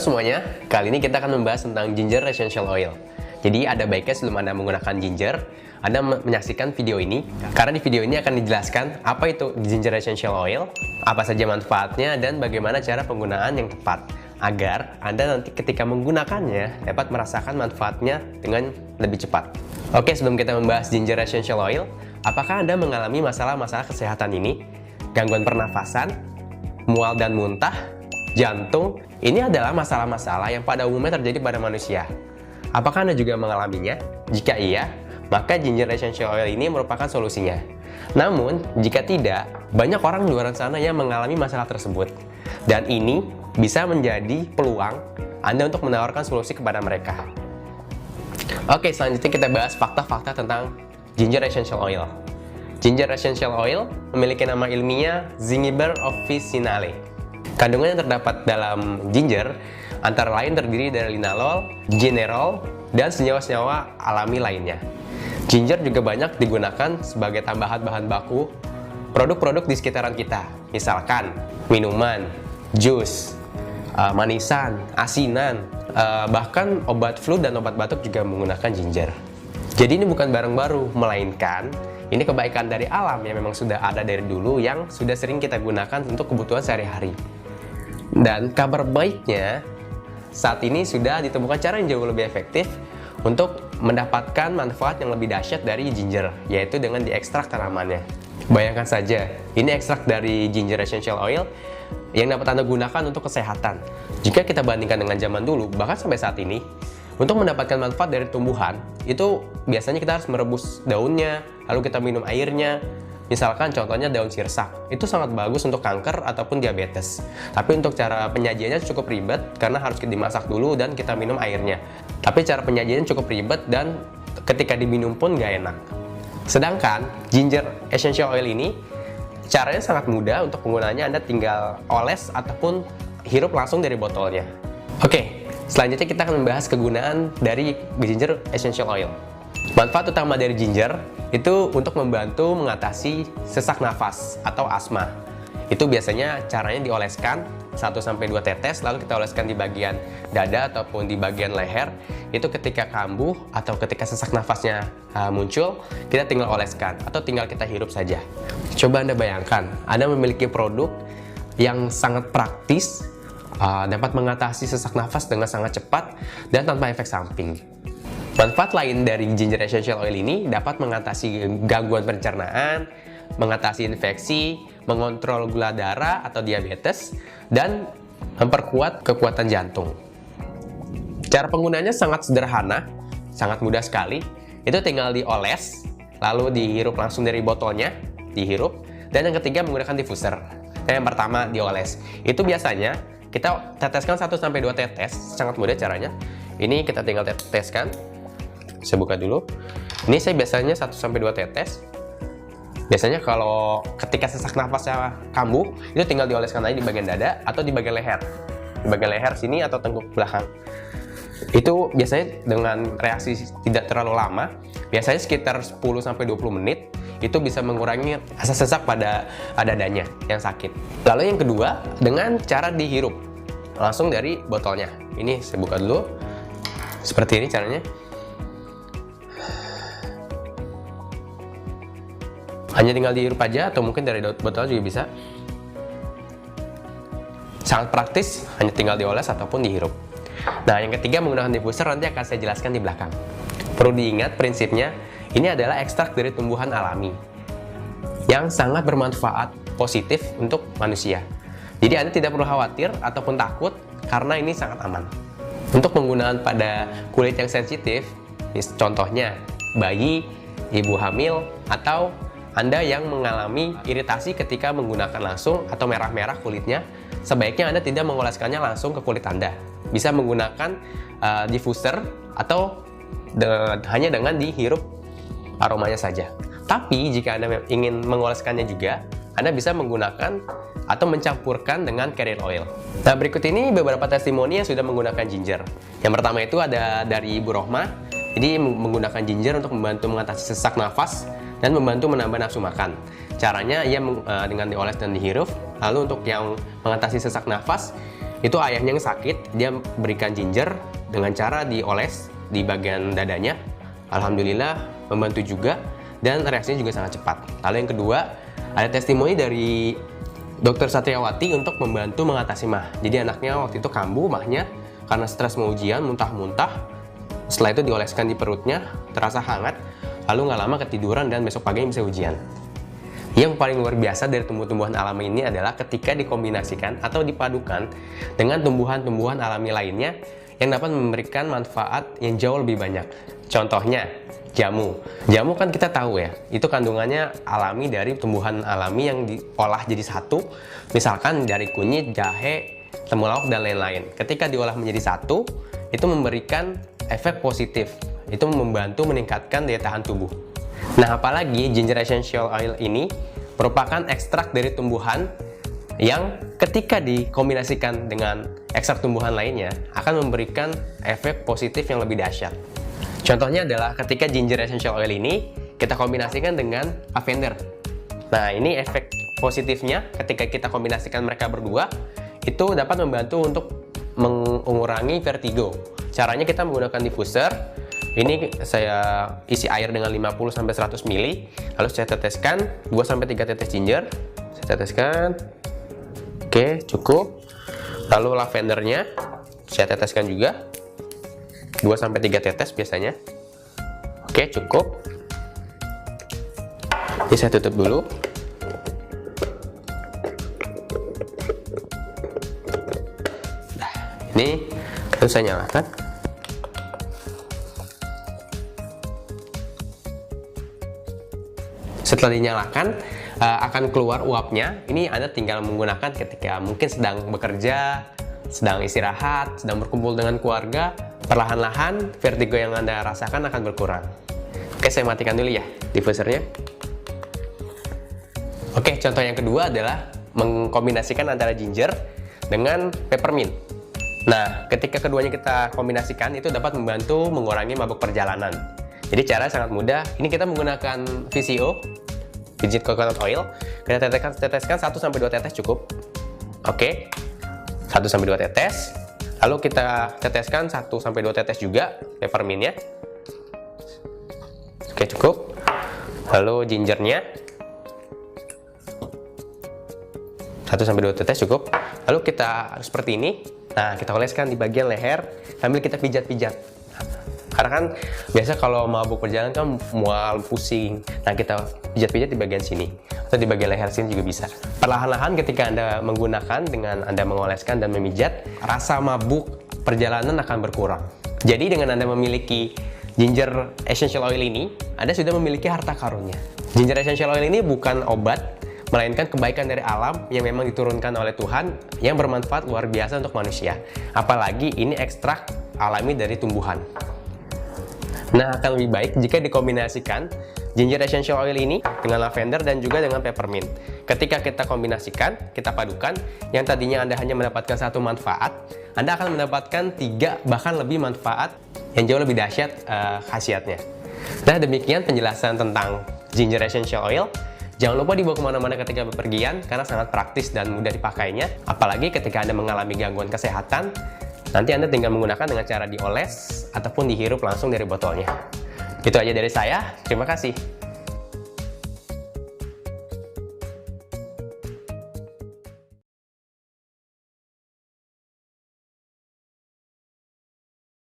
Halo semuanya, kali ini kita akan membahas tentang ginger essential oil. Jadi ada baiknya sebelum Anda menggunakan ginger, Anda menyaksikan video ini, karena di video ini akan dijelaskan apa itu ginger essential oil, apa saja manfaatnya, dan bagaimana cara penggunaan yang tepat, agar Anda nanti ketika menggunakannya dapat merasakan manfaatnya dengan lebih cepat. Oke, sebelum kita membahas ginger essential oil, apakah Anda mengalami masalah-masalah kesehatan ini? Gangguan pernafasan, mual dan muntah, jantung? Ini adalah masalah-masalah yang pada umumnya terjadi pada manusia. Apakah Anda juga mengalaminya? Jika iya, maka ginger essential oil ini merupakan solusinya. Namun, jika tidak, banyak orang di luar sana yang mengalami masalah tersebut. Dan ini bisa menjadi peluang Anda untuk menawarkan solusi kepada mereka. Oke, selanjutnya kita bahas fakta-fakta tentang ginger essential oil. Ginger essential oil memiliki nama ilmiah Zingiber officinale. Kandungan yang terdapat dalam ginger antara lain terdiri dari linalol, gingerol, dan senyawa-senyawa alami lainnya. Ginger juga banyak digunakan sebagai tambahan bahan baku produk-produk di sekitaran kita, misalkan minuman, jus, manisan, asinan, bahkan obat flu dan obat batuk juga menggunakan ginger. Jadi ini bukan barang baru, melainkan ini kebaikan dari alam yang memang sudah ada dari dulu yang sudah sering kita gunakan untuk kebutuhan sehari-hari. Dan kabar baiknya, saat ini sudah ditemukan cara yang jauh lebih efektif untuk mendapatkan manfaat yang lebih dahsyat dari ginger, yaitu dengan diekstrak tanamannya. Bayangkan saja, ini ekstrak dari ginger essential oil yang dapat Anda gunakan untuk kesehatan. Jika kita bandingkan dengan zaman dulu, bahkan sampai saat ini, untuk mendapatkan manfaat dari tumbuhan, itu biasanya kita harus merebus daunnya, lalu kita minum airnya. Misalkan contohnya daun sirsak, itu sangat bagus untuk kanker ataupun diabetes. Tapi untuk cara penyajiannya cukup ribet karena harus dimasak dulu dan kita minum airnya. Tapi cara penyajiannya cukup ribet dan ketika diminum pun nggak enak. Sedangkan ginger essential oil ini caranya sangat mudah untuk penggunaannya. Anda tinggal oles ataupun hirup langsung dari botolnya. Oke, selanjutnya kita akan membahas kegunaan dari ginger essential oil. Manfaat utama dari ginger itu untuk membantu mengatasi sesak nafas atau asma. Itu biasanya caranya dioleskan 1-2 tetes, lalu kita oleskan di bagian dada ataupun di bagian leher. Itu ketika kambuh atau ketika sesak nafasnya muncul, kita tinggal oleskan atau tinggal kita hirup saja. Coba Anda bayangkan, Anda memiliki produk yang sangat praktis, dapat mengatasi sesak nafas dengan sangat cepat dan tanpa efek samping. Manfaat lain dari ginger essential oil ini dapat mengatasi gangguan pencernaan, mengatasi infeksi, mengontrol gula darah atau diabetes, dan memperkuat kekuatan jantung. Cara penggunaannya sangat sederhana, sangat mudah sekali. Itu tinggal dioles, lalu dihirup langsung dari botolnya, dihirup, dan yang ketiga menggunakan diffuser. Yang pertama dioles. Itu biasanya kita teteskan 1-2 tetes, sangat mudah caranya. Ini kita tinggal teteskan. Saya buka dulu. Ini saya biasanya 1-2 tetes. Biasanya kalau ketika sesak nafasnya kambuh, itu tinggal dioleskan aja di bagian dada atau di bagian leher. Di bagian leher sini atau tengkuk belakang. Itu biasanya dengan reaksi tidak terlalu lama, biasanya sekitar 10-20 menit, itu bisa mengurangi rasa sesak pada dadanya yang sakit. Lalu yang kedua, dengan cara dihirup langsung dari botolnya. Ini saya buka dulu. Seperti ini caranya. Hanya tinggal dihirup aja atau mungkin dari botol juga bisa. Sangat praktis, hanya tinggal dioles ataupun dihirup. Nah, yang ketiga menggunakan diffuser, nanti akan saya jelaskan di belakang. Perlu diingat prinsipnya, ini adalah ekstrak dari tumbuhan alami yang sangat bermanfaat positif untuk manusia. Jadi Anda tidak perlu khawatir ataupun takut karena ini sangat aman. Untuk penggunaan pada kulit yang sensitif, contohnya bayi, ibu hamil, atau Anda yang mengalami iritasi ketika menggunakan langsung atau merah-merah kulitnya, sebaiknya Anda tidak mengoleskannya langsung ke kulit Anda. Bisa menggunakan diffuser atau hanya dengan dihirup aromanya saja. Tapi jika Anda ingin mengoleskannya juga, Anda bisa menggunakan atau mencampurkan dengan carrier oil. Nah, berikut ini beberapa testimoni yang sudah menggunakan ginger. Yang pertama itu ada dari Ibu Rohma. Jadi menggunakan ginger untuk membantu mengatasi sesak nafas dan membantu menambah nafsu makan. Caranya ia dengan dioles dan dihirup. Lalu untuk yang mengatasi sesak nafas, Itu ayahnya yang sakit, dia berikan ginger dengan cara dioles di bagian dadanya. Alhamdulillah membantu juga, dan reaksinya juga sangat cepat. Lalu yang kedua, ada testimoni dari Dokter Satriawati untuk membantu mengatasi mah. Jadi anaknya waktu itu kambuh mahnya karena stres mau ujian, muntah-muntah. Setelah itu dioleskan di perutnya, terasa hangat, lalu nggak lama ketiduran dan besok paginya bisa ujian. Yang paling luar biasa dari tumbuh-tumbuhan alami ini adalah ketika dikombinasikan atau dipadukan dengan tumbuhan-tumbuhan alami lainnya yang dapat memberikan manfaat yang jauh lebih banyak. Contohnya, jamu. Jamu kan kita tahu ya, itu kandungannya alami dari tumbuhan alami yang diolah jadi satu, misalkan dari kunyit, jahe, temulawak, dan lain-lain. Ketika diolah menjadi satu, itu memberikan efek positif, itu membantu meningkatkan daya tahan tubuh. Nah, apalagi ginger essential oil ini merupakan ekstrak dari tumbuhan yang ketika dikombinasikan dengan ekstrak tumbuhan lainnya akan memberikan efek positif yang lebih dahsyat. Contohnya adalah ketika ginger essential oil ini kita kombinasikan dengan lavender. Nah, ini efek positifnya ketika kita kombinasikan mereka berdua itu dapat membantu untuk mengurangi vertigo. Caranya kita menggunakan diffuser. Ini saya isi air dengan 50-100 ml, lalu saya teteskan 2-3 tetes ginger. Saya teteskan. Oke, cukup. Lalu lavendernya saya teteskan juga 2-3 tetes biasanya. Oke, cukup. Ini saya tutup dulu. Nah, ini lalu saya nyalakan. Setelah dinyalakan, akan keluar uapnya. Ini Anda tinggal menggunakan ketika mungkin sedang bekerja, sedang istirahat, sedang berkumpul dengan keluarga. Perlahan-lahan vertigo yang Anda rasakan akan berkurang. Oke, saya matikan dulu ya diffusernya. Oke, contoh yang kedua adalah mengkombinasikan antara ginger dengan peppermint. Nah, ketika keduanya kita kombinasikan, itu dapat membantu mengurangi mabuk perjalanan. Jadi cara sangat mudah. Ini kita menggunakan VCO, Virgin Coconut Oil. Kita teteskan 1-2 tetes cukup. Oke, 1-2 tetes. Lalu kita teteskan 1-2 tetes juga peppermintnya. Oke, cukup. Lalu gingernya 1-2 tetes cukup. Lalu kita seperti ini. Nah, kita oleskan di bagian leher sambil kita pijat-pijat. Karena kan biasa kalau mabuk perjalanan kan mual, pusing. Nah, kita pijat-pijat di bagian sini atau di bagian leher sini juga bisa. Perlahan-lahan ketika Anda menggunakan dengan Anda mengoleskan dan memijat, rasa mabuk perjalanan akan berkurang. Jadi dengan Anda memiliki ginger essential oil ini, Anda sudah memiliki harta karunnya. Ginger essential oil ini bukan obat, melainkan kebaikan dari alam yang memang diturunkan oleh Tuhan yang bermanfaat luar biasa untuk manusia. Apalagi ini ekstrak alami dari tumbuhan. Nah, akan lebih baik jika dikombinasikan ginger essential oil ini dengan lavender dan juga dengan peppermint. Ketika kita kombinasikan, kita padukan, yang tadinya Anda hanya mendapatkan satu manfaat, Anda akan mendapatkan 3 bahkan lebih manfaat yang jauh lebih dahsyat khasiatnya. Nah, demikian penjelasan tentang ginger essential oil. Jangan lupa dibawa kemana-mana ketika bepergian karena sangat praktis dan mudah dipakainya. Apalagi ketika Anda mengalami gangguan kesehatan, nanti Anda tinggal menggunakan dengan cara dioles ataupun dihirup langsung dari botolnya. Itu aja dari saya. Terima kasih.